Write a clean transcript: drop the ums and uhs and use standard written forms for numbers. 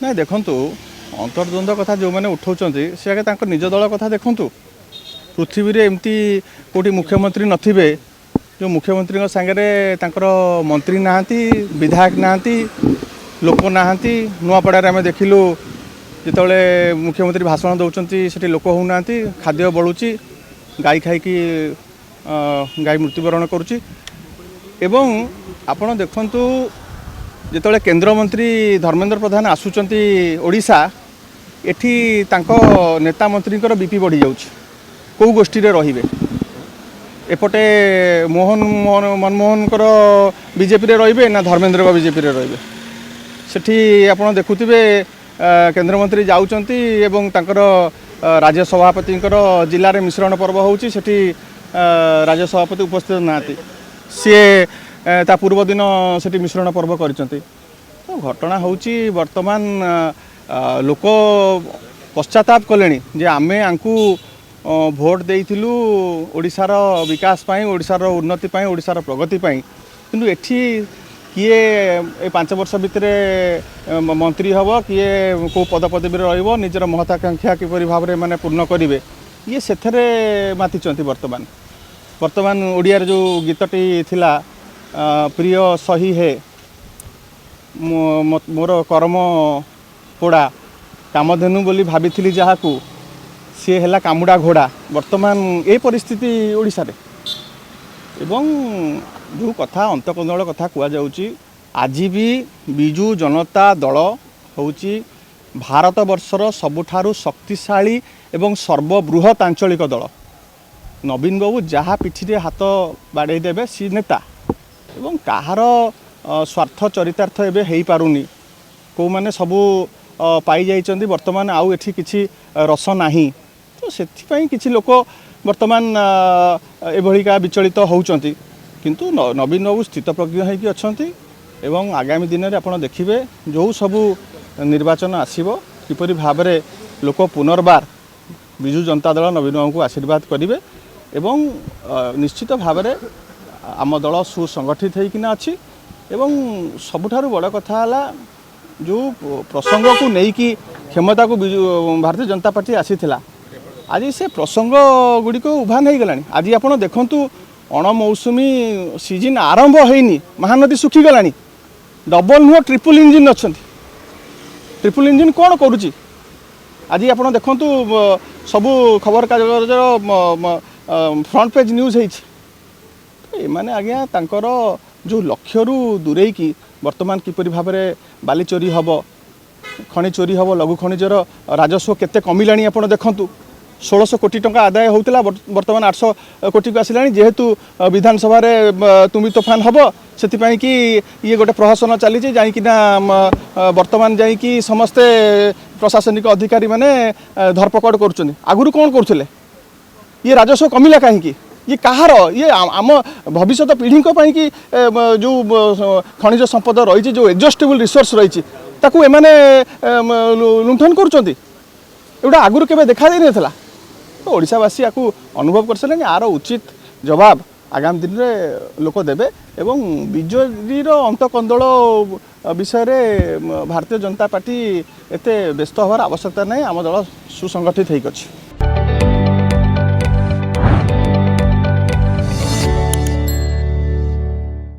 ना देखु अंतर्द्वंद कथा जो मैंने उठाऊँ सी आगे निज दल कथा देखूँ पृथ्वी रे एमती कोटी मुख्यमंत्री नथिबे जो मुख्यमंत्री सांगे मंत्री नहांती विधायक नहांती लोक नहांती नुआपड़ारे आम देखिलु जिते मुख्यमंत्री भाषण दौरान से लोक होना खाद्य बढ़ुची गाई खाई गाई मृत्युवरण करुच्ची एवं आपण देखु जिते केंद्रमंत्री धर्मेंद्र प्रधान आसुंच ओडिशा एठी तांको नेता मंत्री बीपी बढ़ी जाउछ कौ गोष्ठी रे रहिबे एपटे मनमोहन बीजेपी रे रहिबे ना धर्मेंद्र बीजेपी रे रहिबे सेठी आपण देखुथिबे केंद्रमंत्री जाउचंती एवं तांकर राज्य सभापति जिले में मिश्रण पर्व होउची सेठी राज्य सभापति उपस्थित नाती सी ता पूर्व दिन सेठी मिश्रण पर्व करिसंती तो घटना होउची वर्तमान लोक पश्चाताप कले जे आमे आंकू भोट देइथिलु ओडिशार विकास पाई ओडिशार उन्नति पाई ओडिशार प्रगति पाई किंतु एठी किए ए 5 वर्ष भितर मंत्री हम किए को पद पदवी रहिबो निजर महत्वाकांक्षा किपरि भाव में माने पूर्ण करिवे ये सेथरे मातिचंती वर्तमान ओडियार जो गीतटी थिला प्रिय सही है मोर कर्म पोड़ा कामधेनु बोली भाभी जहाकू सी है कामुड़ा घोड़ा वर्तमान ये परिस्थिति ओडिशा रे एवं जो कथा अंतकंदल कथा कहुच्छी आज भी विजु जनता दल होची भारत वर्षर सबुठारु शक्तिशाली एवं सर्वबृहत आंचलिक दल नवीन बाबू जहाँ पिठी हाथ बाड़े देवे सी नेता एवं कहार स्वार्थ चरितार्थ एवं हो पारुनी कौ मैंने सबू पाई जाइछन्ति वर्तमान आउ एठी किछि रस नाही तो सेथिपाई किछि लोक वर्तमान एभलिका विचलित होउछन्ति किंतु नवीन बाबू स्थितप्रज्ञ होइकि अछन्ति एवं आगामी दिन में आपण देखिबे जो सबू निर्वाचन आसीबो किपरि भाव में लोक पुनर्बार विजु जनता दल नवीन बाबू को आशीर्वाद करिवे एवं निश्चित भाव में आम दल सुसंगठित होइकिना अछि एवं सबुठारु बड़ कथा हला जो प्रसंग को लेकिन क्षमता को भारतीय जनता पार्टी आसीथिला आज से प्रसंग गुड़िक उभान हो गला आज आप देखु अणमौसुमी सीजन आरंभ होनी महानदी सुखीगला डबल नुह ट्रिपल इंजिन अच्छा ट्रिपल इंजिन कौन करुच्ची आज आप देखु सबू खबर कागज फ्रंट पेज न्यूज होने आज्ञा तांकर जो लक्ष्य दूरे की वर्तमान किपरि भाव में बाली चोरी हम खनि चोरी हम लघु खनिजर राजस्व केते कमिलानी आपण देखंतु 1600 कोटी टंका आदाय होउतला वर्तमान 800 कोटी को आसिलानी जेहेतु विधानसभा रे तुमी तोफान हम से कि ये गोटे प्रहसन चली जाइकिना वर्तमान जाइकी समस्ते प्रशासनिक अधिकारी माने धरपकड़ करुछन आगुरु कौन करुले ये राजस्व कमिला कहीं ये कहार ये आम भविष्य पीढ़ी कि जो खनिज संपद रही जो एग्जॉस्टेबल रिसोर्स रही ताकू एमाने लुंठन करुँचा आगुरी केवे देखा नहीं तो ओडिशावासी आपको अनुभव कर सारे यार उचित जवाब आगामी दिन में लोक देवे एवं बीजेडी अंतकंदल विषय भारतीय जनता पार्टी एते व्यस्त हबार आवश्यकता नहीं आम दल सुसंगठित होइक अछि।